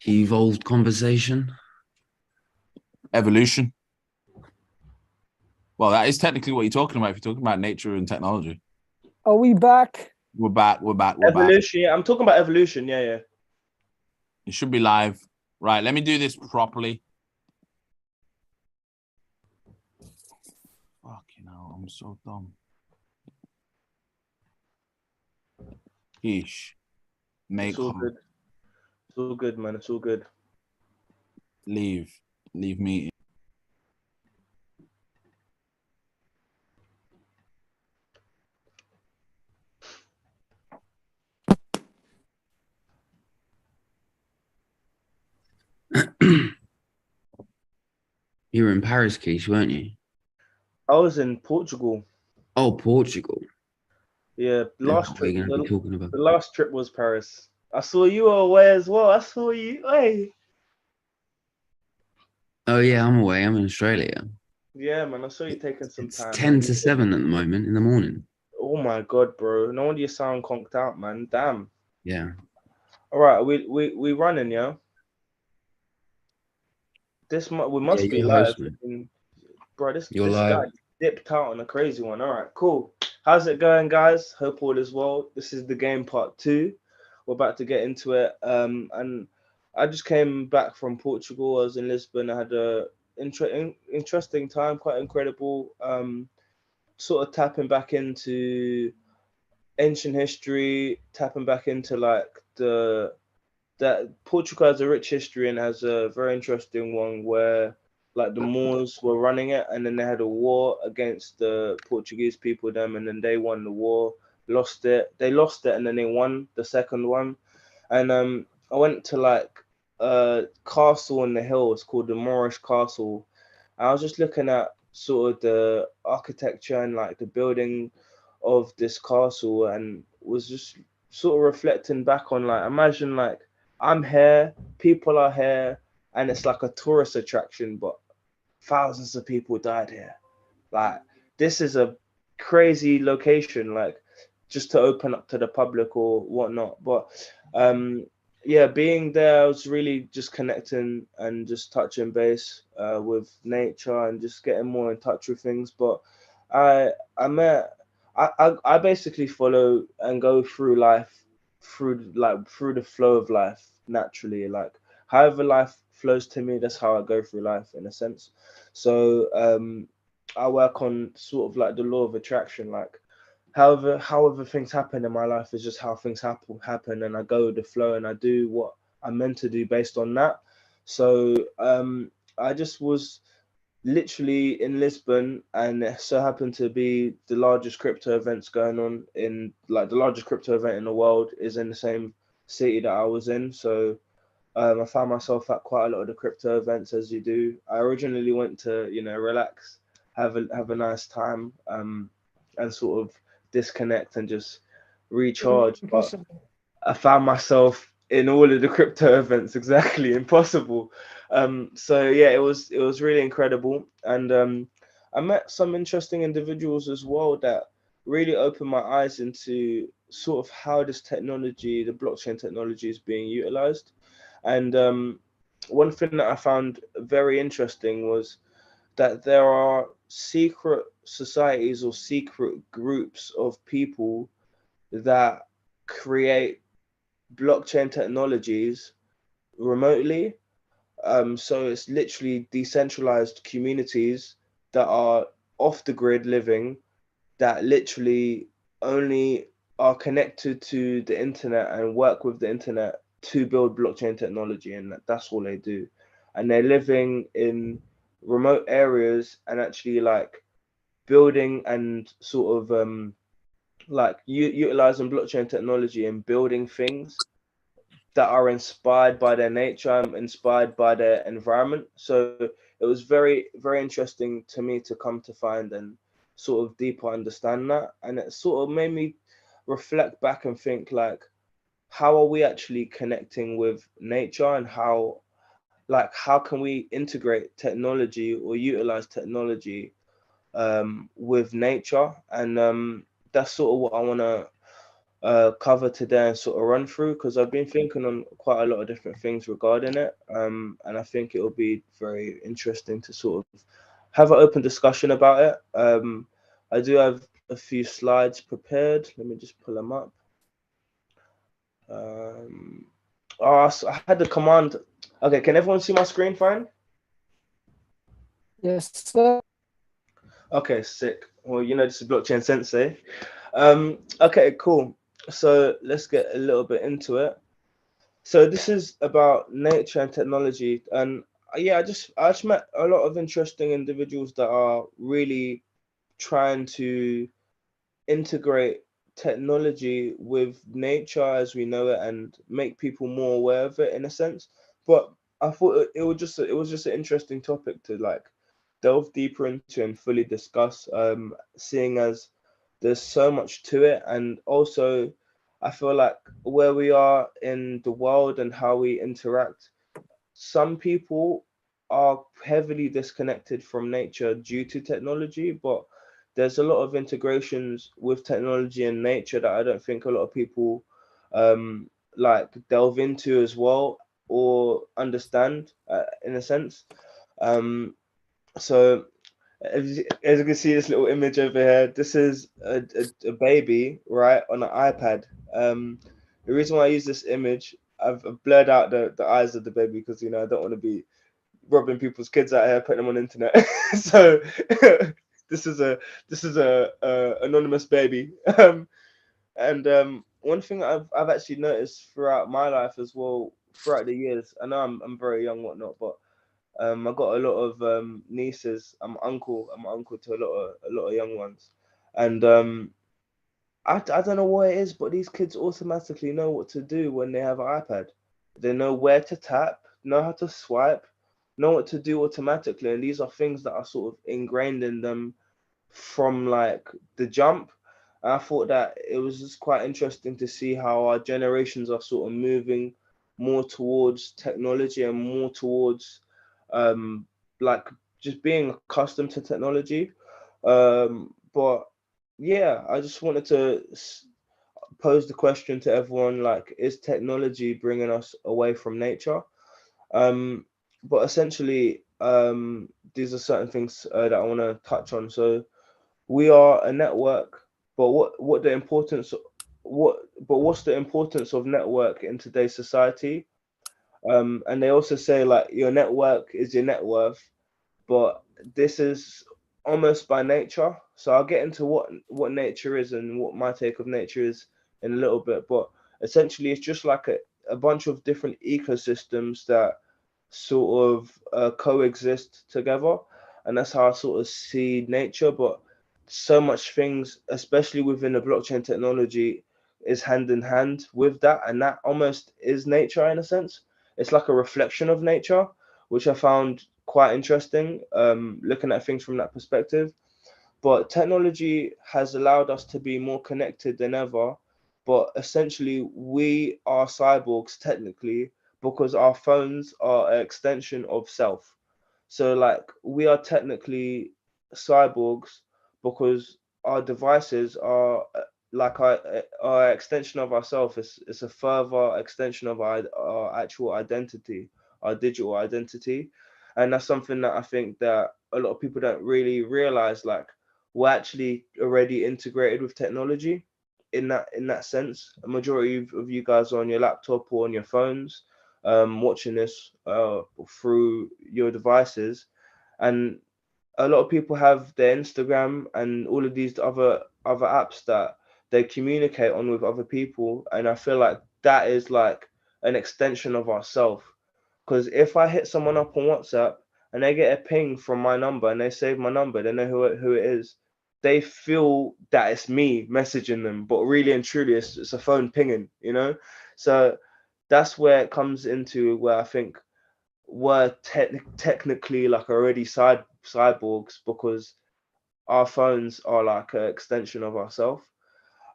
Evolved conversation. Evolution. Well, that is technically what you're talking about if you're talking about nature and technology. Are we back? We're back. We're back. We're back. Evolution. Yeah, I'm talking about evolution. Yeah, yeah. It should be live. Right. Let me do this properly. Fucking hell. I'm so dumb. Yeesh. Make It's all good. It's all good, man. It's all good. Leave meeting. You were in Paris, Keith, weren't you? I was in Portugal. Oh, Portugal. Yeah, last What are trip. you going to be talking about? The last trip was Paris. I saw you were away as well. I saw you. Hey. Oh, yeah, I'm away. I'm in Australia. Yeah, man. I saw you taking some It's time. 10 man. to 7 at the moment in the morning. Oh my god, bro. No wonder you sound conked out, man. Damn. Yeah. All right, we running, yeah. We Yeah, must be you're the live. host, man. Bro, You're this guy live. dipped out on a crazy one. All right, cool. How's it going, guys? Hope all is well. This is the game part 2. We're about to get into it. And I just came back from Portugal. I was in Lisbon. I had a interesting time, quite incredible. Sort of tapping back into ancient history, tapping back into like the that Portugal has a rich history and has a very interesting one where like the Moors were running it and then they had a war against the Portuguese people them and then they won the war, lost it. They lost it and then they won the second one. And I went to like a castle in the hills called the Moorish Castle. I was just looking at sort of the architecture and like the building of this castle and was just sort of reflecting back on like imagine like I'm here, people are here, and it's like a tourist attraction, but thousands of people died here. Like this is a crazy location, like just to open up to the public or whatnot. But yeah, being there, I was really just connecting and just touching base with nature and just getting more in touch with things. But I met I basically follow and go through life through the flow of life naturally. Like however life flows to me, that's how I go through life in a sense. So I work on sort of like the law of attraction. Like however things happen in my life is just how things happen, and I go with the flow and I do what I'm meant to do based on that. So I just was literally in Lisbon, and it so happened to be the largest crypto events going on in like the largest crypto event in the world is in the same city that I was in. So I found myself at quite a lot of the crypto events as you do. I originally went to, relax, have a nice time, and sort of disconnect and just recharge. But Impossible. I found myself in all of the crypto events exactly impossible. So yeah, it was really incredible, and I met some interesting individuals as well that really opened my eyes into sort of how this technology, the blockchain technology, is being utilized. And one thing that I found very interesting was that there are secret societies or secret groups of people that create blockchain technologies remotely. So it's literally decentralized communities that are off the grid living that literally only are connected to the internet and work with the internet to build blockchain technology, and that's all they do. And they're living in remote areas and actually like building and sort of like utilizing blockchain technology and building things that are inspired by their nature and inspired by their environment. So it was very, very interesting to me to come to find and sort of deeper understand that. And it sort of made me reflect back and think like, how are we actually connecting with nature and how can we integrate technology or utilize technology with nature? And that's sort of what I want to cover today and sort of run through, because I've been thinking on quite a lot of different things regarding it, and I think it will be very interesting to sort of have an open discussion about it. I do have a few slides prepared. Let me just pull them up. So I had the command. Okay, can everyone see my screen fine? Yes, sir. Okay, sick. Well, this is blockchain sensei. Okay, cool. So let's get a little bit into it. So this is about nature and technology, and yeah, I just met a lot of interesting individuals that are really trying to integrate technology with nature as we know it and make people more aware of it in a sense. But I thought it was just an interesting topic to like delve deeper into and fully discuss, seeing as there's so much to it. And also I feel like where we are in the world and how we interact, some people are heavily disconnected from nature due to technology, but there's a lot of integrations with technology and nature that I don't think a lot of people like delve into as well or understand in a sense. Um, so as you can see this little image over here, this is a baby, right, on an iPad. The reason why I use this image, I've blurred out the eyes of the baby because I don't want to be robbing people's kids out here, putting them on the internet. So this is a anonymous baby. And one thing I've actually noticed throughout my life as well, throughout the years, I know I'm very young, whatnot, but I got a lot of nieces. I'm uncle to a lot of young ones, and I don't know what it is, but these kids automatically know what to do when they have an iPad. They know where to tap, know how to swipe, know what to do automatically, and these are things that are sort of ingrained in them from like the jump. And I thought that it was just quite interesting to see how our generations are sort of moving more towards technology and more towards um, like just being accustomed to technology. But yeah, I just wanted to pose the question to everyone, like, is technology bringing us away from nature? Um, but essentially, these are certain things that I want to touch on. So we are a network, but what's the importance of network in today's society? And they also say like your network is your net worth, but this is almost by nature. So I'll get into what nature is and what my take of nature is in a little bit. But essentially, it's just like a bunch of different ecosystems that sort of coexist together, and that's how I sort of see nature. But so much things, especially within the blockchain technology, is hand in hand with that, and that almost is nature in a sense. It's like a reflection of nature, which I found quite interesting, looking at things from that perspective. But technology has allowed us to be more connected than ever. But essentially, we are cyborgs technically because our phones are an extension of self. So, like, we are technically cyborgs because our devices are like our extension of ourselves. It's a further extension of our actual identity, our digital identity. And that's something that I think that a lot of people don't really realize. Like, we're actually already integrated with technology in that sense. A majority of you guys are on your laptop or on your phones, watching this through your devices, and a lot of people have their Instagram and all of these other apps that they communicate on with other people, and I feel like that is like an extension of ourself. Because if I hit someone up on WhatsApp and they get a ping from my number and they save my number, they know who it is. They feel that it's me messaging them, but really and truly, it's a phone pinging. So that's where it comes into where I think we're technically like already cyborgs because our phones are like an extension of ourselves.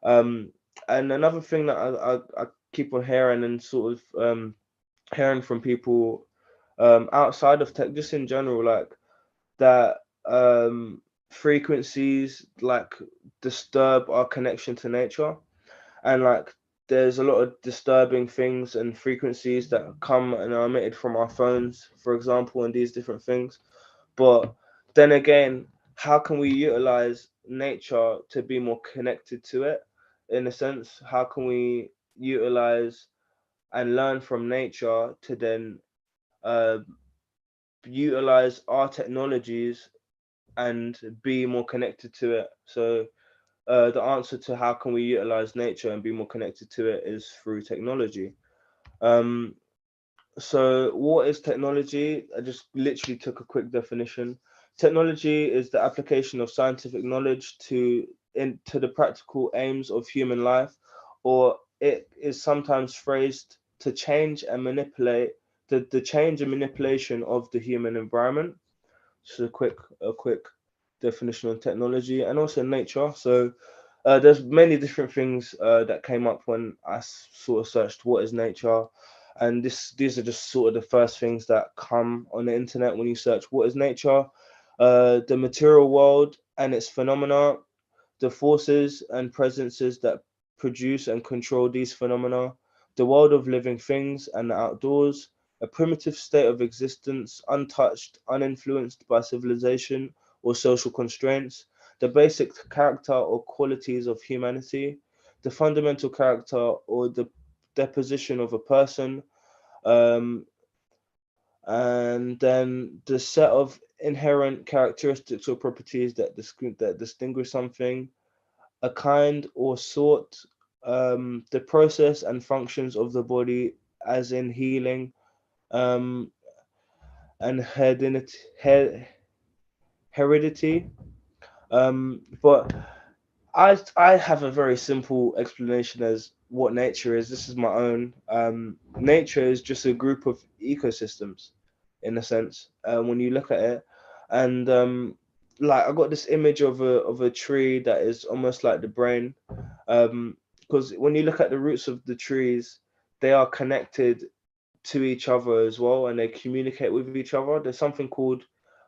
Um, and another thing that I keep on hearing and sort of hearing from people outside of tech, just in general, like that frequencies like disturb our connection to nature. and like there's a lot of disturbing things and frequencies that come and are emitted from our phones, for example, and these different things. But then again, how can we utilize nature to be more connected to it? In a sense, how can we utilize and learn from nature to then uh, utilize our technologies and be more connected to it? So the answer to how can we utilize nature and be more connected to it is through technology. Um, so what is technology? I just literally took a quick definition. Technology is the application of scientific knowledge to the practical aims of human life, or it is sometimes phrased to change and manipulate the change and manipulation of the human environment. Just a quick definition on technology and also nature. So there's many different things that came up when I sort of searched what is nature, and these are just sort of the first things that come on the internet when you search what is nature. The material world and its phenomena, the forces and presences that produce and control these phenomena, the world of living things and the outdoors, a primitive state of existence, untouched, uninfluenced by civilization or social constraints, the basic character or qualities of humanity, the fundamental character or the deposition of a person, um, and then the set of inherent characteristics or properties that distinguish something, a kind or sort, the process and functions of the body, as in healing, um, and heredity. But I have a very simple explanation as what nature is. This is my own. Nature is just a group of ecosystems, in a sense. When you look at it, and like I got this image of a tree that is almost like the brain, because when you look at the roots of the trees, they are connected to each other as well, and they communicate with each other. There's something called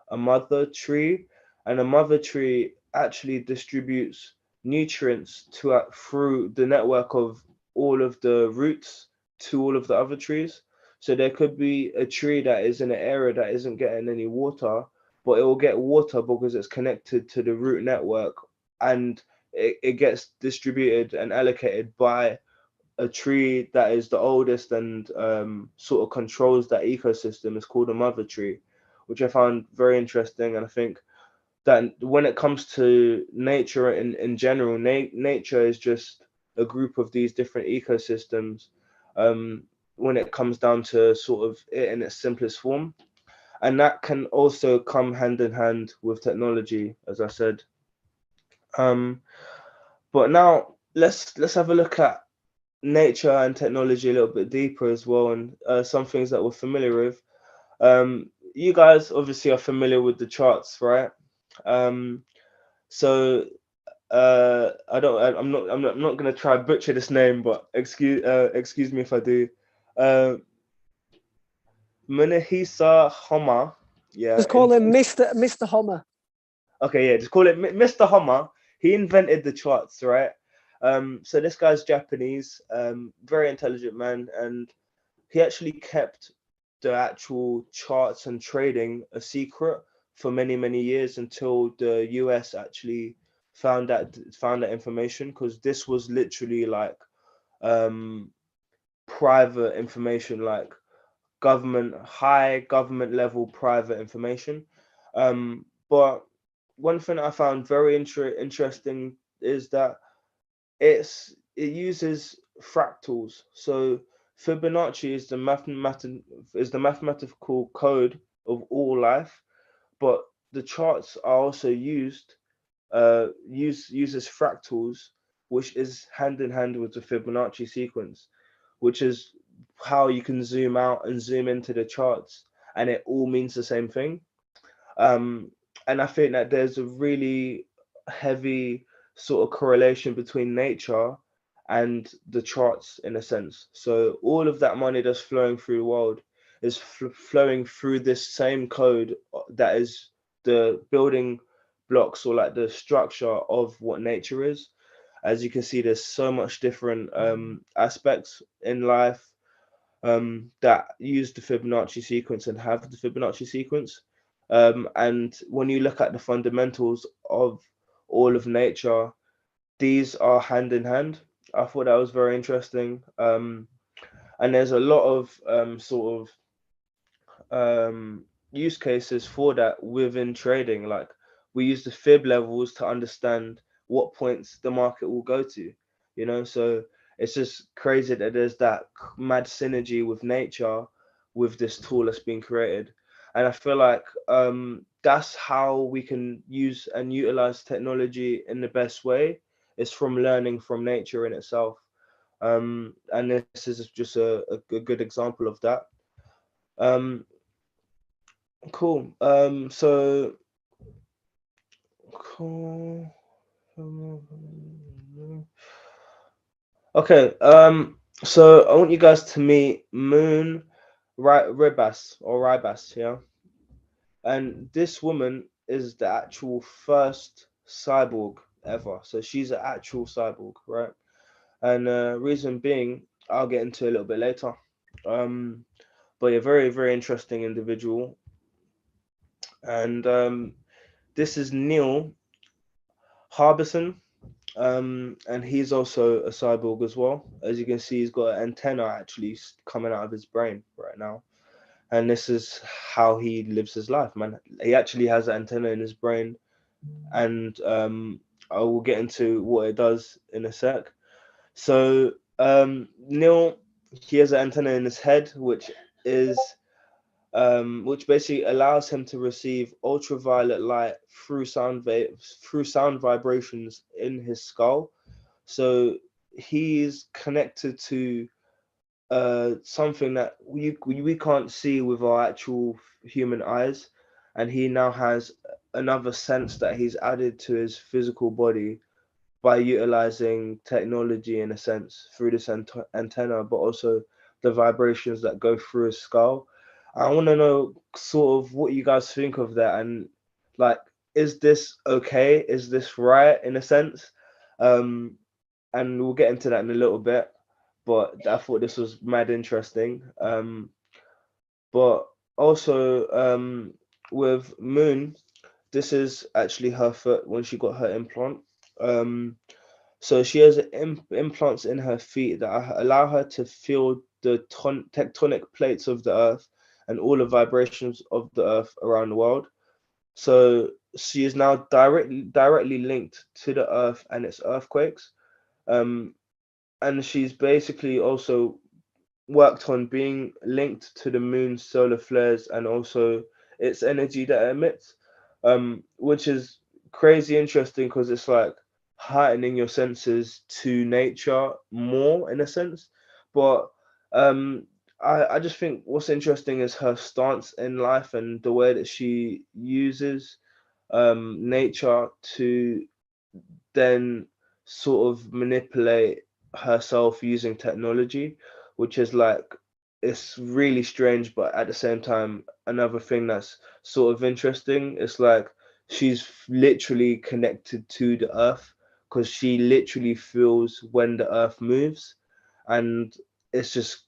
a mother tree, and a mother tree actually distributes nutrients through the network of all of the roots to all of the other trees. So there could be a tree that is in an area that isn't getting any water, but it will get water because it's connected to the root network, and it gets distributed and allocated by a tree that is the oldest and sort of controls that ecosystem is called a mother tree, which I found very interesting. And I think that when it comes to nature in general, nature is just a group of these different ecosystems when it comes down to sort of it in its simplest form. And that can also come hand in hand with technology, as I said. But now let's have a look at nature and technology a little bit deeper as well, and some things that we're familiar with. You guys obviously are familiar with the charts, right? So I'm not gonna try and butcher this name, but excuse me if I do. Munehisa Homa, yeah. Just call him Mr. Homer. Okay, yeah, just call it Mr. Homer. He invented the charts, right? So this guy's Japanese, very intelligent man, and he actually kept the actual charts and trading a secret for many, many years until the US actually found that information, because this was literally like um, private information, like high government level private information. But one thing I found very interesting is that it uses fractals. So Fibonacci is the mathematical code of all life, but the charts are also uses fractals, which is hand in hand with the Fibonacci sequence, which is how you can zoom out and zoom into the charts, and it all means the same thing. Um, and I think that there's a really heavy sort of correlation between nature and the charts in a sense. So all of that money that's flowing through the world is flowing through this same code that is the building blocks or like the structure of what nature is. As you can see, there's so much different aspects in life that use the Fibonacci sequence and have the Fibonacci sequence. And when you look at the fundamentals of all of nature, these are hand in hand. I thought that was very interesting. And there's a lot of use cases for that within trading. Like we use the fib levels to understand what points the market will go to, you know. So it's just crazy that there's that mad synergy with nature with this tool that's been created. And I feel like that's how we can use and utilize technology in the best way, is from learning from nature in itself. And this is just a good example of that. Cool. So cool. Okay. So I want you guys to meet Moon Ribas or Ribas, yeah. And this woman is the actual first cyborg ever. So she's an actual cyborg, right? And reason being, I'll get into a little bit later. But a very, very interesting individual. And this is Neil Harbison, and he's also a cyborg as well. As you can see, he's got an antenna actually coming out of his brain right now, and this is how he lives his life, man. He actually has an antenna in his brain, and I will get into what it does in a sec. So Neil, he has an antenna in his head, which basically allows him to receive ultraviolet light through sound vibrations in his skull. So he's connected to something that we can't see with our actual human eyes, and he now has another sense that he's added to his physical body by utilizing technology in a sense through this antenna, but also the vibrations that go through his skull. I want to know sort of what you guys think of that, and like, is this okay? Is this right in a sense? And we'll get into that in a little bit, but I thought this was mad interesting. But also with Moon, this is actually her foot when she got her implant. So she has implants in her feet that allow her to feel the tectonic plates of the earth and all the vibrations of the earth around the world. So she is now directly linked to the earth and its earthquakes. And she's basically also worked on being linked to the moon's solar flares and also its energy that it emits, which is crazy interesting because it's like heightening your senses to nature more in a sense. But I just think what's interesting is her stance in life and the way that she uses nature to then sort of manipulate herself using technology, which is like, it's really strange, but at the same time, another thing that's sort of interesting. It's like she's literally connected to the earth because she literally feels when the earth moves, and it's just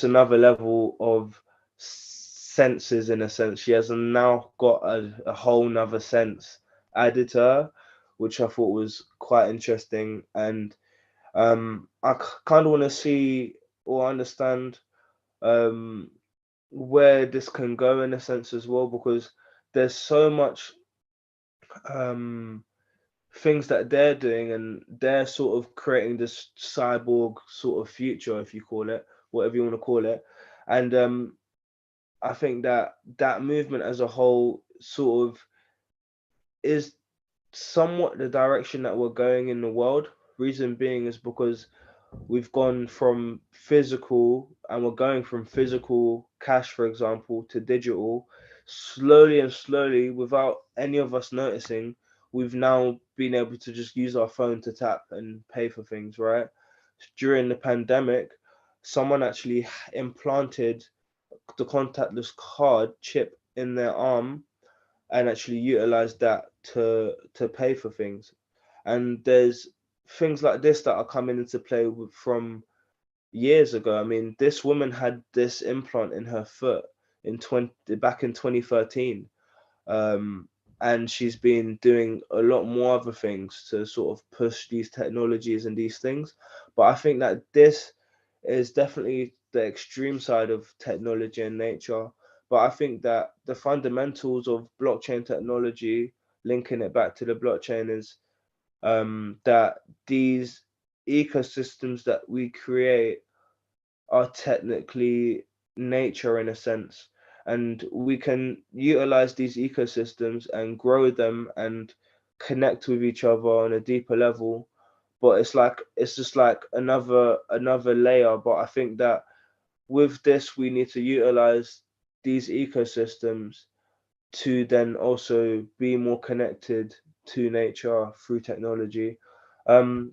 another level of senses in a sense. She has now got a whole nother sense added to her, which I thought was quite interesting. And I kind of want to see or understand where this can go in a sense as well, because there's so much things that they're doing, and they're sort of creating this cyborg sort of future, if you call it, whatever you want to call it. And I think that that movement as a whole sort of is somewhat the direction that we're going in the world. Reason being is because we've gone from physical, and we're going from physical cash, for example, to digital. Slowly and slowly, without any of us noticing, we've now been able to just use our phone to tap and pay for things, right? During the pandemic, someone actually implanted the contactless card chip in their arm and actually utilized that to pay for things. And there's things like this that are coming into play from years ago. I mean, this woman had this implant in her foot back in 2013. And she's been doing a lot more other things to sort of push these technologies and these things. But I think that this is definitely the extreme side of technology and nature. But I think that the fundamentals of blockchain technology, linking it back to the blockchain, is that these ecosystems that we create are technically nature in a sense, and we can utilize these ecosystems and grow them and connect with each other on a deeper level. But it's just like another layer. But I think that with this we need to utilize these ecosystems to then also be more connected to nature through technology. um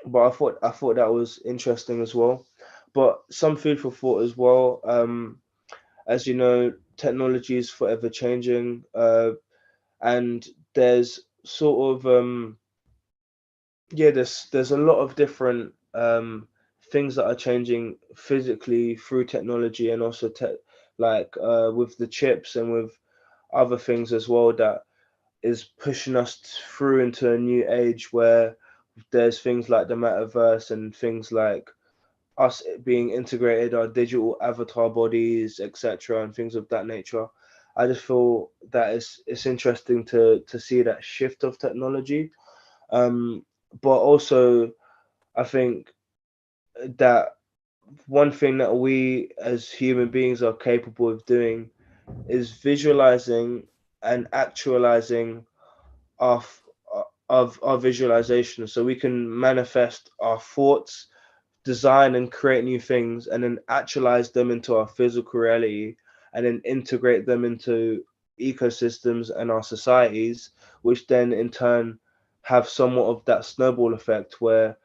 but I thought that was interesting as well. But some food for thought as well. As you know, technology is forever changing, and there's sort of there's a lot of different things that are changing physically through technology, and also with the chips and with other things as well, that is pushing us through into a new age where there's things like the metaverse and things like us being integrated, our digital avatar bodies, etc., and things of that nature. I just feel that it's interesting to see that shift of technology. Um, but also, I think that one thing that we as human beings are capable of doing is visualizing and actualizing our of our visualization, so we can manifest our thoughts, design and create new things, and then actualize them into our physical reality, and then integrate them into ecosystems and our societies, which then in turn have somewhat of that snowball effect where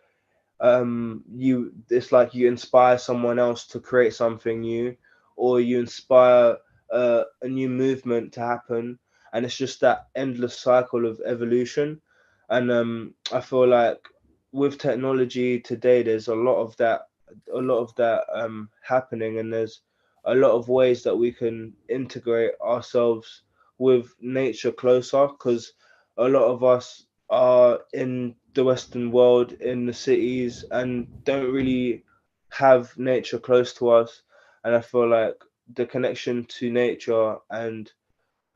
you it's like you inspire someone else to create something new, or you inspire a new movement to happen, and it's just that endless cycle of evolution. And I feel like with technology today there's a lot of that happening, and there's a lot of ways that we can integrate ourselves with nature closer, because a lot of us are in the Western world, in the cities, and don't really have nature close to us. And I feel like the connection to nature and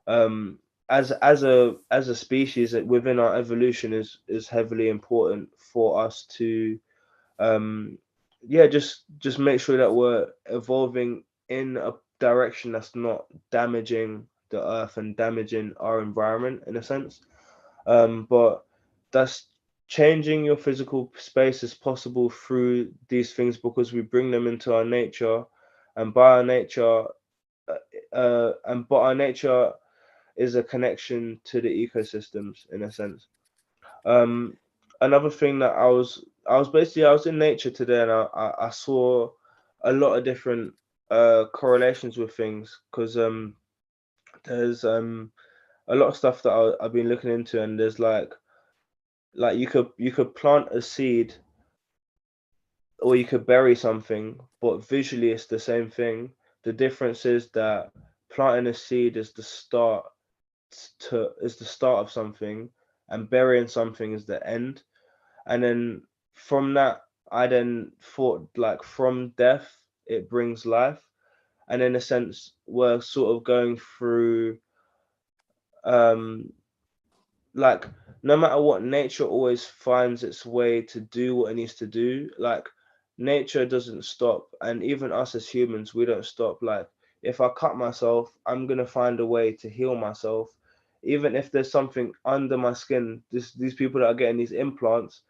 um, as a species within our evolution is heavily important for us to just make sure that we're evolving in a direction that's not damaging the earth and damaging our environment in a sense. But that's changing your physical space is possible through these things because we bring them into our nature, and by our nature, but our nature is a connection to the ecosystems in a sense. Um, Another thing that I was in nature today, and I saw a lot of different correlations with things, because there's a lot of stuff that I've been looking into, and there's like you could plant a seed or you could bury something, but visually it's the same thing. The difference is that planting a seed is the start of something, and burying something is the end. And then from that, I then thought, like, from death it brings life. And in a sense, we're sort of going through um like, no matter what, nature always finds its way to do what it needs to do. Like, nature doesn't stop, and even us as humans, we don't stop. Like, if I cut myself, I'm gonna find a way to heal myself. Even if there's something under my skin, these people that are getting these implants,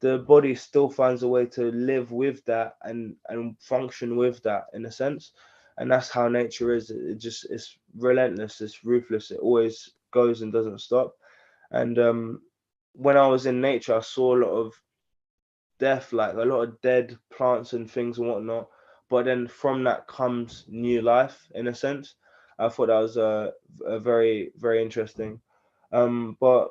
the body still finds a way to live with that and function with that in a sense. And that's how nature is. It's relentless, it's ruthless, it always goes and doesn't stop. And when I was in nature, I saw a lot of death, like a lot of dead plants and things and whatnot. But then from that comes new life, in a sense. I thought that was a very, very interesting. But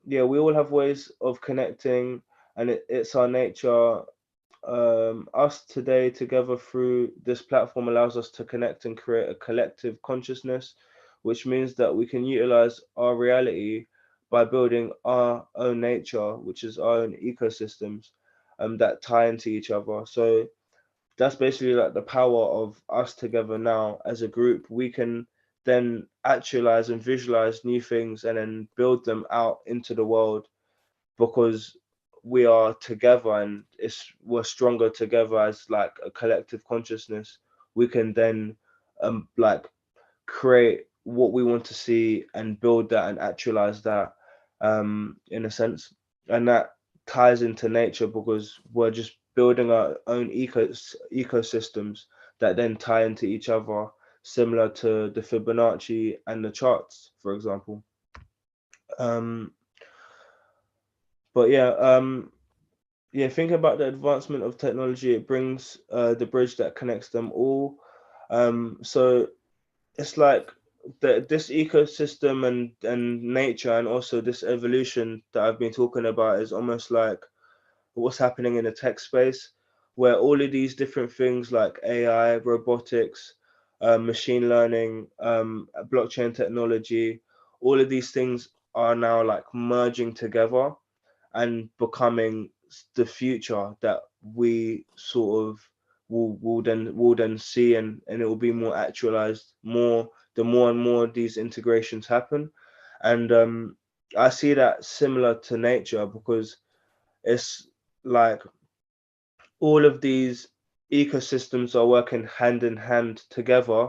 yeah, we all have ways of connecting. and it's our nature. Us today together through this platform allows us to connect and create a collective consciousness, which means that we can utilize our reality by building our own nature, which is our own ecosystems, that tie into each other. So that's basically like the power of us together now as a group. We can then actualize and visualize new things and then build them out into the world because we are together and we're stronger together as like a collective consciousness. We can then like create what we want to see and build that and actualize that in a sense. And that ties into nature because we're just building our own ecosystems that then tie into each other, similar to the Fibonacci and the charts, for example. But yeah, think about the advancement of technology. It brings the bridge that connects them all. So it's like this ecosystem and nature and also this evolution that I've been talking about is almost like what's happening in the tech space, where all of these different things like AI, robotics, machine learning, blockchain technology, all of these things are now like merging together and becoming the future that we sort of will then see, and it will be more actualized more the more and more these integrations happen. And I see that similar to nature because it's like all of these ecosystems are working hand in hand together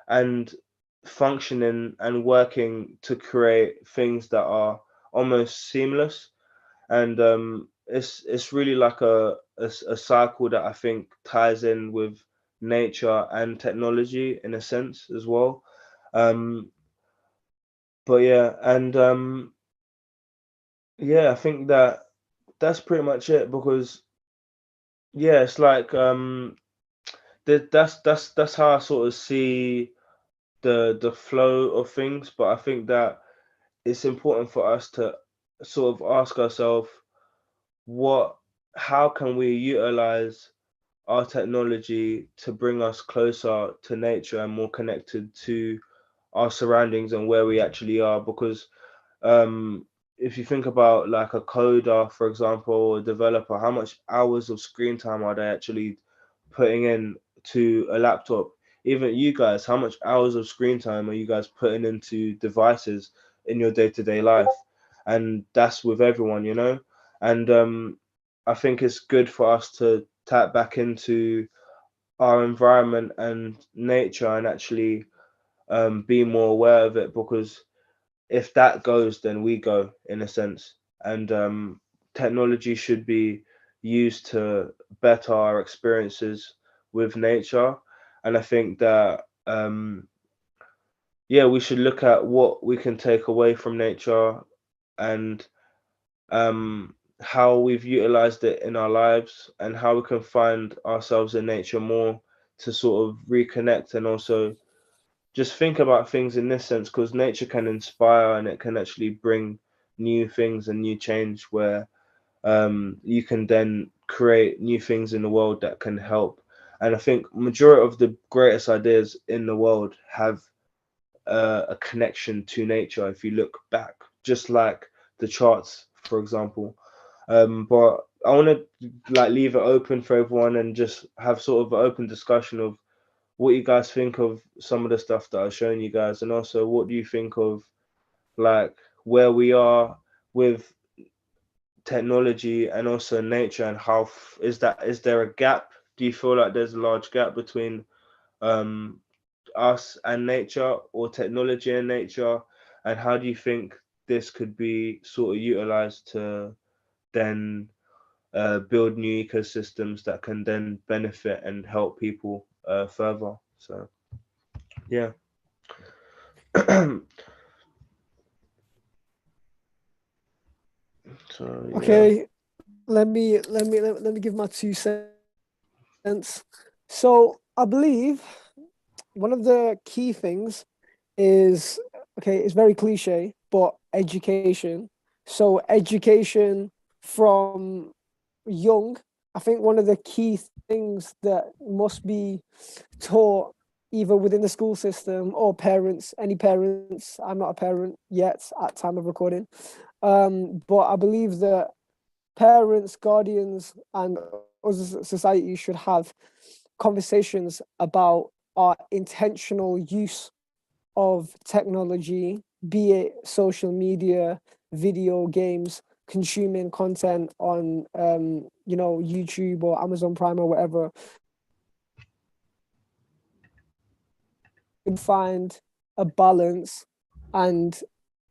and functioning and working to create things that are almost seamless. And it's really like a cycle that I think ties in with nature and technology in a sense as well. um but yeah, and yeah, I think that that's pretty much it because yeah, it's like that's how I sort of see the flow of things. But I think that it's important for us to sort of ask ourselves what how can we utilize our technology to bring us closer to nature and more connected to our surroundings and where we actually are. Because um, if you think about like a coder, for example, or a developer, how much hours of screen time are they actually putting in to a laptop? Even you guys, how much hours of screen time are you guys putting into devices in your day-to-day life? And that's with everyone, you know? And I think it's good for us to tap back into our environment and nature and actually be more aware of it, because if that goes, then we go in a sense. And technology should be used to better our experiences with nature. And I think that yeah, we should look at what we can take away from nature and how we've utilized it in our lives and how we can find ourselves in nature more to sort of reconnect and also just think about things in this sense, because nature can inspire and it can actually bring new things and new change where you can then create new things in the world that can help. And I think majority of the greatest ideas in the world have a connection to nature if you look back, just like the charts, for example. But I want to like leave it open for everyone and just have sort of an open discussion of what you guys think of some of the stuff that I've shown you guys, and also what do you think of like where we are with technology and also nature, and how is there a gap? Do you feel like there's a large gap between um, us and nature, or technology and nature, and how do you think this could be sort of utilized to then build new ecosystems that can then benefit and help people further? So yeah. So yeah. Okay, let me give my 2 cents. So I believe one of the key things is, okay, it's very cliche, but education. So education from young. I think one of the key things that must be taught either within the school system or parents, any parents, I'm not a parent yet at time of recording, but I believe that parents, guardians, and us as society should have conversations about our intentional use of technology, be it social media, video games, consuming content on YouTube or Amazon Prime or whatever. Find a balance and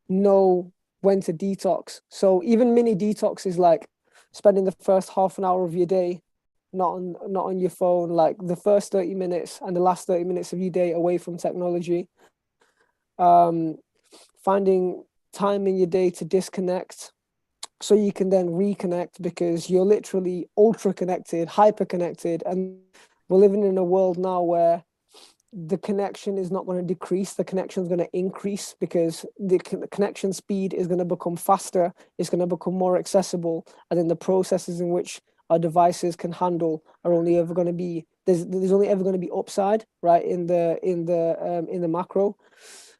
know when to detox. So even mini detox is like spending the first half an hour of your day not on your phone, like the first 30 minutes and the last 30 minutes of your day away from technology. Finding time in your day to disconnect so you can then reconnect, because you're literally ultra connected, hyper connected, and we're living in a world now where the connection is not going to decrease, the connection is going to increase, because the connection speed is going to become faster, it's going to become more accessible, and then the processes in which our devices can handle are only ever going to be, there's only ever going to be upside, right, in the macro.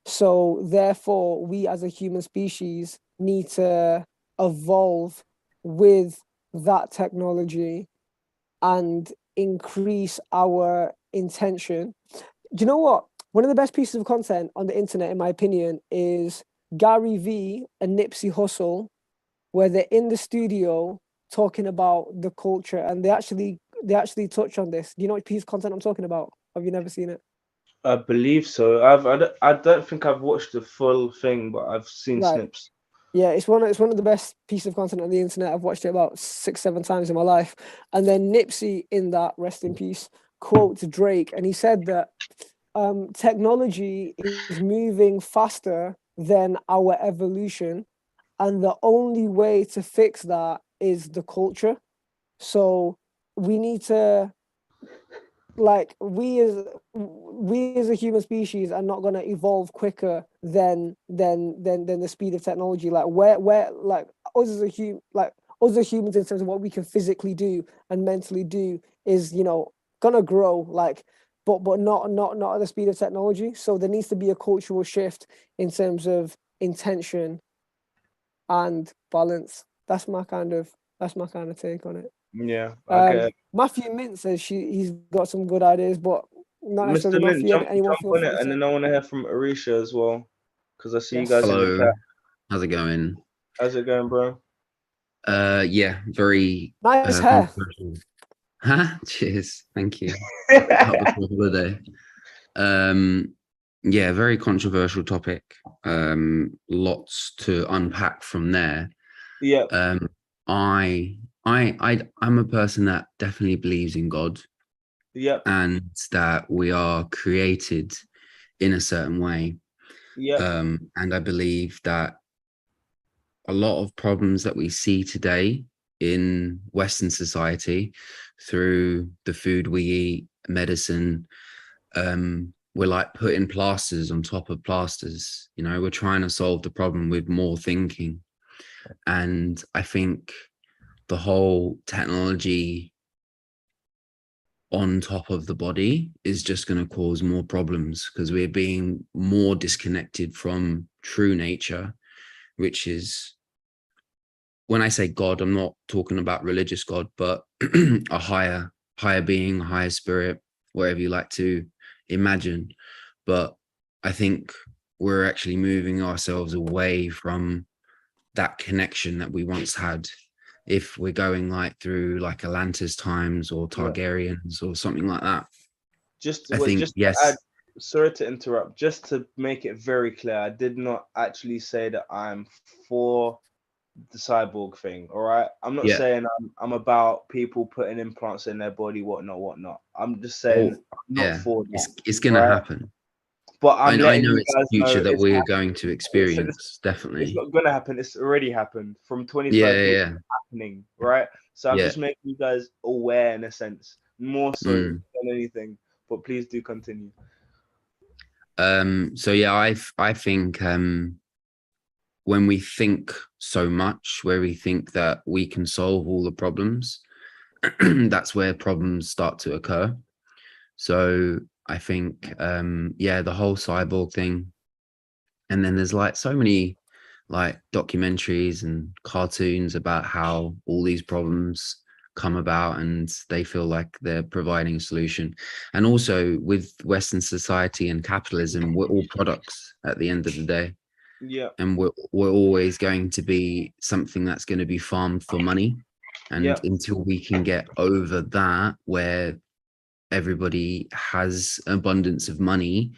So therefore, we as a human species need to evolve with that technology and increase our intention. Do you know what? One of the best pieces of content on the internet, in my opinion, is Gary Vee and Nipsey Hussle, where they're in the studio talking about the culture, and they actually touch on this. Do you know what piece of content I'm talking about? Have you never seen it? I believe so. I don't think I've watched the full thing, but I've seen Right. snips. Yeah, it's one of the best pieces of content on the internet. I've watched it about 6-7 times in my life. And then Nipsey, in that, rest in peace, quotes Drake, and he said that technology is moving faster than our evolution, and the only way to fix that is the culture. So we need to, like, we as a human species are not going to evolve quicker than the speed of technology. Like where like us as humans, in terms of what we can physically do and mentally do, is gonna grow, like, but not at the speed of technology. So there needs to be a cultural shift in terms of intention and balance. That's my kind of take on it. Yeah, I get it. Matthew Mint says he's got some good ideas, but not necessarily Mr. Mint, Matthew. jump Anyone feel on free it, and to. then I want to hear from Arisha as well, because I see you Yes. guys in the Hello, chat. how's it going? How's it going, bro? Yeah, very Nice hair. controversial. Cheers, thank you. Out before holiday. Yeah, very controversial topic. Lots to unpack from there. Yeah. I'm a person that definitely believes in God. Yep. And that we are created in a certain way. Yep. And I believe that a lot of problems that we see today in Western society through the food we eat, medicine, we're like putting plasters on top of plasters. We're trying to solve the problem with more thinking. And I think the whole technology on top of the body is just going to cause more problems, because we're being more disconnected from true nature, which is, when I say God, I'm not talking about religious God, but a higher being, higher spirit, whatever you like to imagine. But I think we're actually moving ourselves away from that connection that we once had. If we're going like through like Atlantis times or Targaryens or something like that. Yes. Sorry to interrupt. Just to make it very clear, I did not actually say that I'm for the cyborg thing. All right, I'm not saying I'm about people putting implants in their body, whatnot. I'm just saying I'm not for that. It's gonna happen. But I know it's the future that we're going to experience. It's definitely. It's not gonna happen. It's already happened from 25. Yeah. Happening, right? So I'm just making you guys aware in a sense, more so than anything. But please do continue. So yeah, I think when we think so much, where we think that we can solve all the problems, that's where problems start to occur. So I think, the whole cyborg thing. And then there's like so many like documentaries and cartoons about how all these problems come about and they feel like they're providing a solution. And also with Western society and capitalism, we're all products at the end of the day. Yeah. And we're always going to be something that's going to be farmed for money. And Yeah. until we can get over that, where everybody has abundance of money,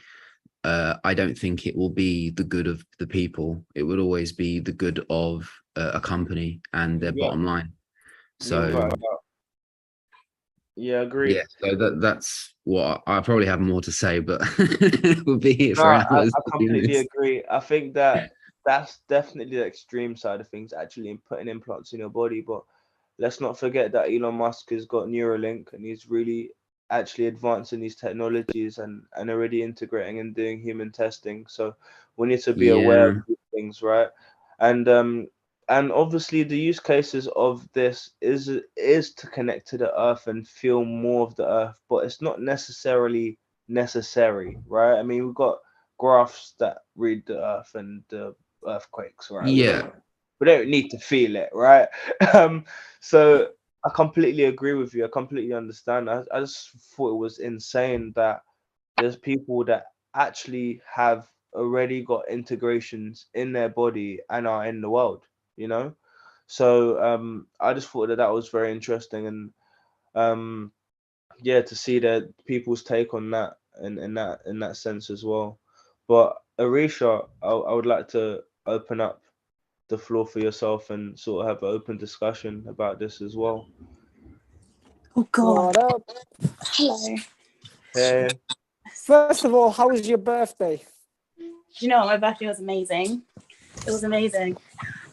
I don't think it will be the good of the people. It would always be the good of a company and their bottom line. So yeah, agreed. so that's what I probably have more to say, but we'll be here No, for I hours. completely agree. I think that that's definitely the extreme side of things, actually, in putting implants in your body. But let's not forget that Elon Musk has got Neuralink, and he's really actually advancing these technologies and already integrating and doing human testing. So we need to be aware of these things, right? And obviously the use cases of this is to connect to the earth and feel more of the earth, but it's not necessarily necessary, right? I mean, we've got graphs that read the earth and the earthquakes, right? We don't need to feel it, right? So I completely agree with you. I completely understand. I just thought it was insane that there's people that actually have already got integrations in their body and are in the world, you know? So I just thought that was very interesting, and to see that people's take on that and in that sense as well. But Arisha, I would like to open up the floor for yourself and sort of have an open discussion about this as well. Oh God. What up? Hello. Hey. First of all, how was your birthday? You know, my birthday was amazing. It was amazing.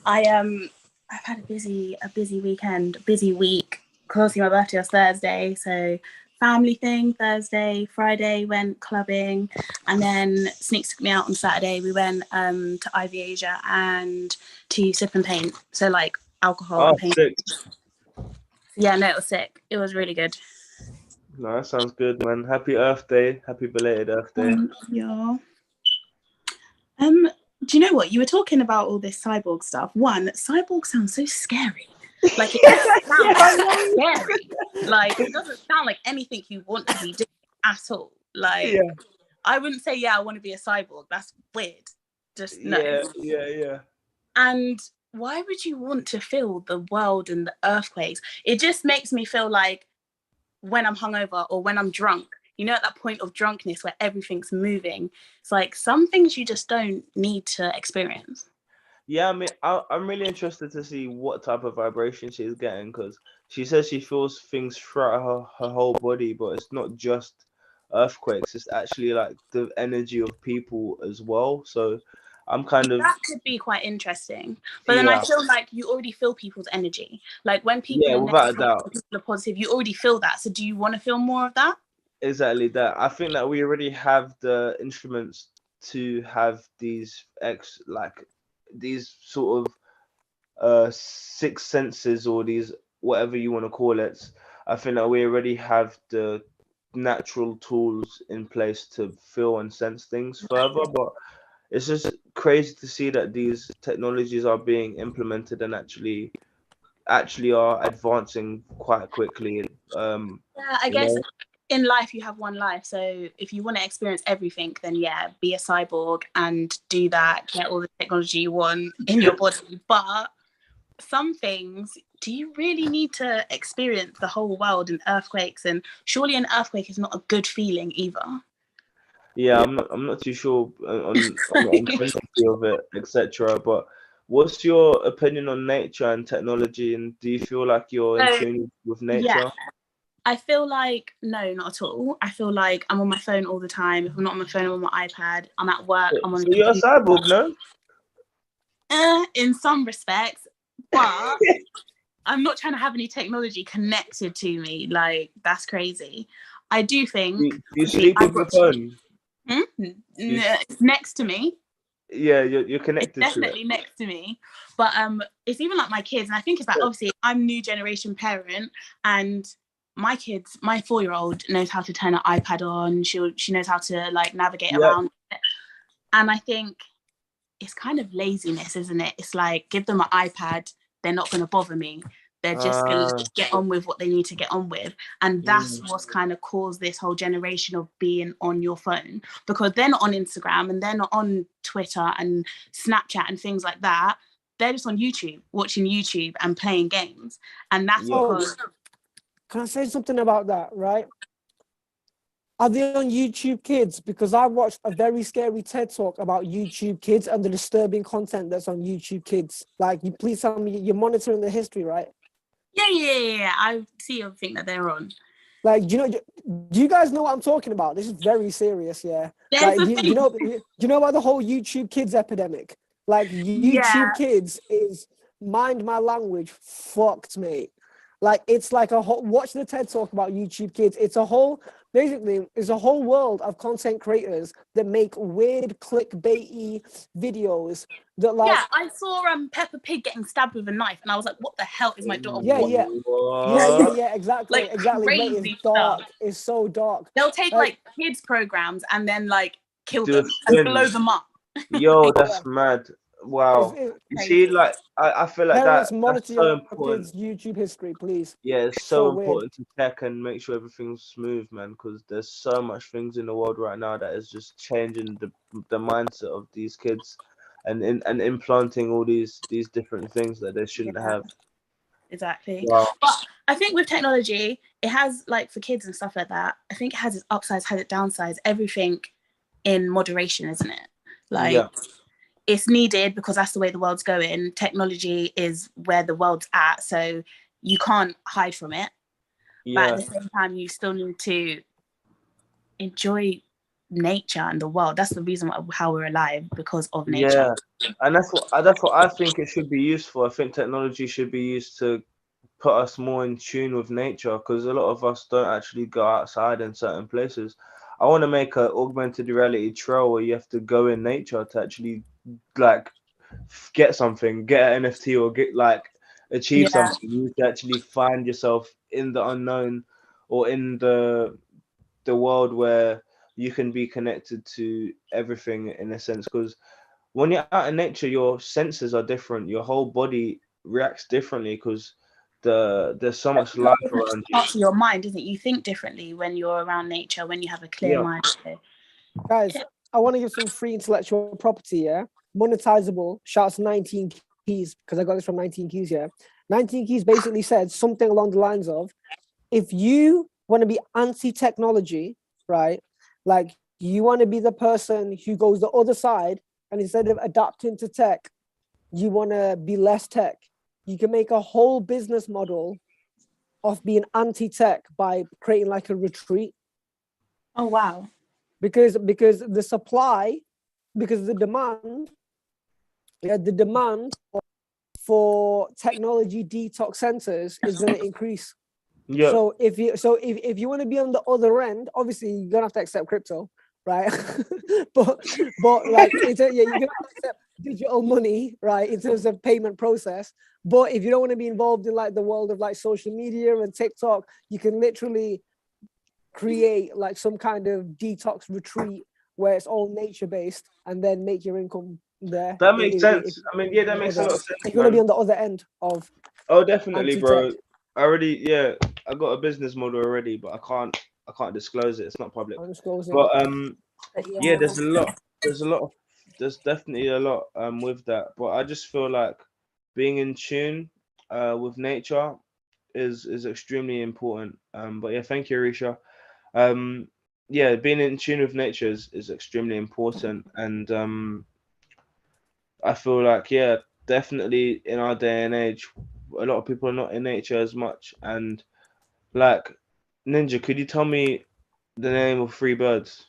I've had a busy weekend, busy week. Because obviously my birthday was Thursday, so family thing Thursday. Friday went clubbing, and then Sneaks took me out on Saturday. We went to Ivy Asia and to Sip and Paint, so like alcohol and paint. Sick. Yeah, no, it was sick. It was really good. No, that sounds good, man. Happy Earth Day. Happy belated Earth Day. Yeah. Do you know what? You were talking about all this cyborg stuff. One, cyborg sounds so scary. Like it doesn't sound scary. Like it doesn't sound like anything you want to be doing at all. Like I wouldn't say, I want to be a cyborg. That's weird. Just no. Yeah. And why would you want to feel the world and the earthquakes? It just makes me feel like when I'm hungover or when I'm drunk, you know, at that point of drunkenness where everything's moving, it's like some things you just don't need to experience. Yeah, I mean, I'm really interested to see what type of vibration she's getting, because she says she feels things throughout her whole body, but it's not just earthquakes, it's actually like the energy of people as well. So I'm kind of... That could be quite interesting. But then I feel like you already feel people's energy. Like when people are without a negative, doubt, people are positive, you already feel that. So do you want to feel more of that? Exactly that. I think that we already have the instruments to have these these sort of sixth senses, or these whatever you want to call it. I think that we already have the natural tools in place to feel and sense things further, but it's just crazy to see that these technologies are being implemented and actually are advancing quite quickly. I guess in life you have one life, so if you want to experience everything, then be a cyborg and do that, get all the technology you want in your body. But some things, do you really need to experience the whole world and earthquakes? And surely an earthquake is not a good feeling either. I'm not too sure on the intensity of it, etc. But what's your opinion on nature and technology, and do you feel like you're in tune with nature? I feel like no, not at all. I feel like I'm on my phone all the time. If I'm not on my phone, I'm on my iPad. I'm at work. I'm on. So you're a cyborg, no? In some respects, but I'm not trying to have any technology connected to me. Like that's crazy. I do think. Do you sleep with your phone? Next to me. Yeah, you're It's connected to it. definitely next to me. But it's even like my kids, and I think it's like, obviously I'm new generation parent, and my kids, my 4-year-old knows how to turn an iPad on. She knows how to like navigate around it. And I think it's kind of laziness, isn't it? It's like, give them an iPad, they're not going to bother me. They're just going to get on with what they need to get on with. And that's what's kind of caused this whole generation of being on your phone, because they're not on Instagram and they're not on Twitter and Snapchat and things like that. They're just on YouTube, watching YouTube and playing games. And that's because... Can I say something about that, right? Are they on YouTube Kids? Because I watched a very scary TED Talk about YouTube Kids and the disturbing content that's on YouTube Kids. Like, you please tell me you're monitoring the history, right? Yeah. I see everything that they're on. Like, do you guys know what I'm talking about? This is very serious, yeah. Like, do you know about the whole YouTube Kids epidemic? Like, YouTube Kids is, mind my language, fucked, mate. Like, it's like a whole, watch the TED Talk about YouTube Kids. It's a whole world of content creators that make weird clickbaity videos that, like... Yeah, I saw Peppa Pig getting stabbed with a knife, and I was like, what the hell is my daughter Yeah, exactly. Like, Exactly. Mate, it's dark. stuff. It's so dark. They'll take like kids programs and then like kill Do them a and spin. blow them up. Yo, that's mad. Wow. You see, like, I feel like parents that's monitor so your important. kids' YouTube history, please. Yeah, it's so weird. important to check and make sure everything's smooth, man, because there's so much things in the world right now that is just changing the mindset of these kids and implanting all these different things that they shouldn't have. Exactly. Wow. But I think with technology, it has, like, for kids and stuff like that, I think it has its upsides, has its downsides, everything in moderation, isn't it? Like, it's needed because that's the way the world's going. Technology is where the world's at, so you can't hide from it. But at the same time, you still need to enjoy nature and the world. That's the reason how we're alive, because of nature. Yeah, and that's what I think it should be used for. I think technology should be used to put us more in tune with nature, because a lot of us don't actually go outside in certain places. I want to make an augmented reality trail where you have to go in nature to actually, like, get something, get an NFT, or get, like, achieve something. You need to actually find yourself in the unknown, or in the world where you can be connected to everything, in a sense, because when you're out in nature, your senses are different, your whole body reacts differently, because there's so much life around you. Part of your mind, isn't it? You think differently when you're around nature, when you have a clear mind. Guys, I want to give some free intellectual property, monetizable. Shouts 19 Keys, because I got this from 19 Keys. 19 Keys basically said something along the lines of, if you want to be anti-technology, right, like, you want to be the person who goes the other side, and instead of adapting to tech, you want to be less tech, you can make a whole business model of being anti-tech by creating like a retreat. Oh, wow. Because the supply, because the demand for technology detox centers is going to increase. Yeah. So if you want to be on the other end, obviously you're gonna have to accept crypto, right? but like, you're gonna have to accept digital money, right, in terms of payment process. But if you don't want to be involved in like the world of like social media and TikTok, you can literally create like some kind of detox retreat where it's all nature based, and then make your income there. That makes sense. I mean, yeah, that makes a lot of sense. You're gonna be on the other end of... Oh, definitely, bro. anti-tech. I got a business model already, but I can't disclose it. It's not public. But yeah, there's definitely a lot with that. But I just feel like being in tune with nature is extremely important. But yeah, thank you, Risha. Yeah, being in tune with nature is extremely important, and I feel like, yeah, definitely in our day and age, a lot of people are not in nature as much. And, like, Ninja, could you tell me the name of 3 birds?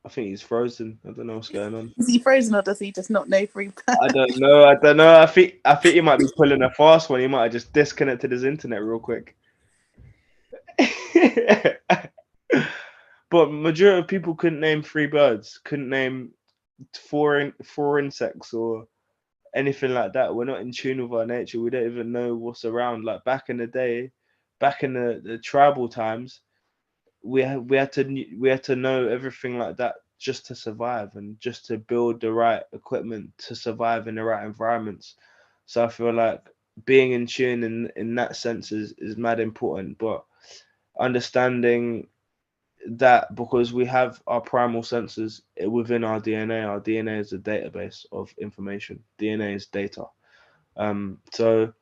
I think he's frozen. I don't know what's going on. Is he frozen, or does he just not know free? I don't know. I think he might be pulling a fast one. He might have just disconnected his internet real quick. But majority of people couldn't name three birds, couldn't name four insects or anything like that. We're not in tune with our nature. We don't even know what's around. Like back in the day, back in the tribal times, we had to know everything like that just to survive and just to build the right equipment to survive in the right environments. So I feel like being in tune in that sense is mad important, but understanding that because we have our primal senses within our DNA. Our DNA is a database of information. DNA is data. So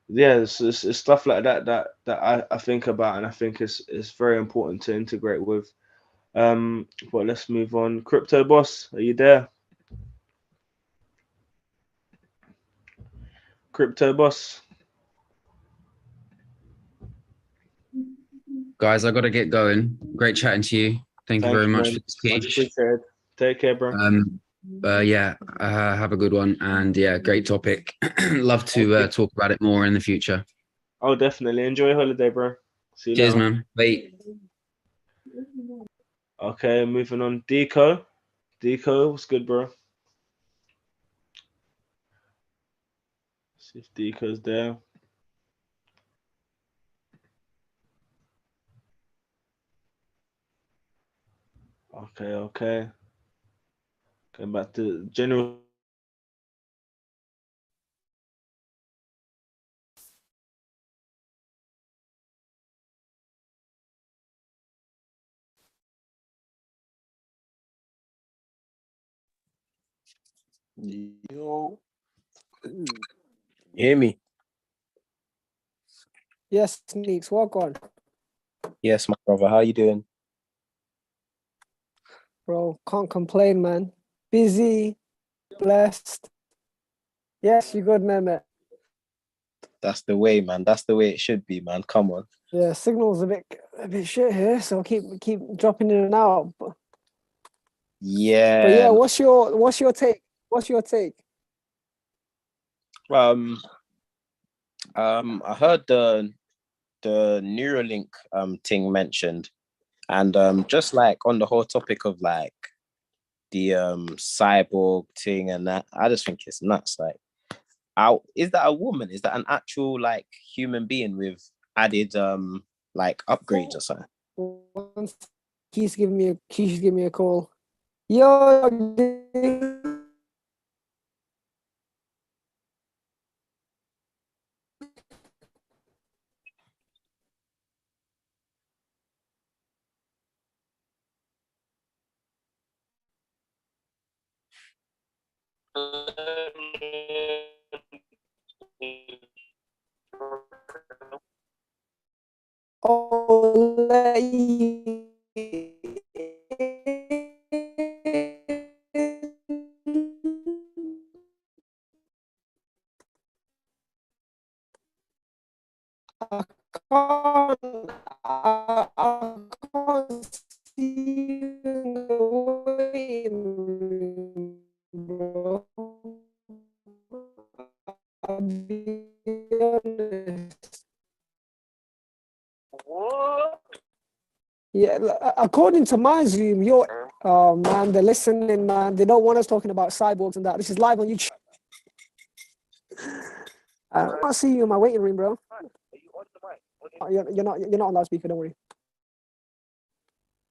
yeah, it's stuff like that I think about, and I think it's very important to integrate with. But let's move on. Crypto boss, are you there? Crypto boss. Guys, I got to get going. Great chatting to you. Thank you very much man. for the Much speech. appreciated. Take care, bro. Yeah, have a good one. And yeah, great topic. Love to talk about it more in the future. Oh, definitely. Enjoy your holiday, bro. See you Cheers, later. man. Bye. Okay, moving on. Deco. Deco, what's good, bro? See if Deco's there. Okay. Going back to general. Yo, hear me? Yes, Sneaks, walk on, Yes, my brother. How you doing? bro. Can't complain, man. Busy, blessed. Yes, you good, man. That's the way, man. That's the way it should be, man. Come on. Yeah, signal's a bit shit here, so keep dropping in and out. But Yeah. yeah, what's your take? What's your take? I heard the Neuralink thing mentioned, and just like on the whole topic of like the cyborg thing and that, I just think it's nuts. Like, is that a woman? Is that an actual like human being with added like upgrades or something? Once Keith's giving me a call. Yo, I'll let you. I I can't see you in the waiting room, bro. I'll be honest. Yeah, according to my Zoom, oh man, they're listening, man. They don't want us talking about cyborgs and that. This is live on YouTube. I can't see you in my waiting room, bro. Oh, you're not on loudspeaker. Don't worry.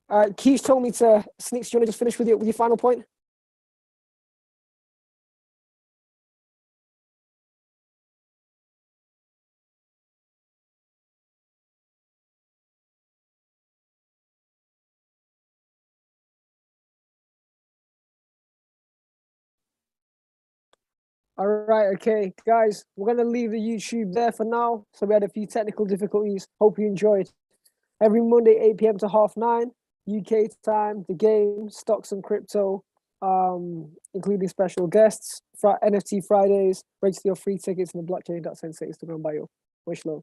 All right, Keith told me to Sneaks. Do you want to just finish with your final point? All right, okay, guys, we're gonna leave the YouTube there for now. So we had a few technical difficulties. Hope you enjoyed. Every Monday, 8 p.m. to 9:30 UK time. The game, stocks and crypto, including special guests. NFT Fridays. Register your free tickets in the blockchain.sensei Instagram bio. Wish low.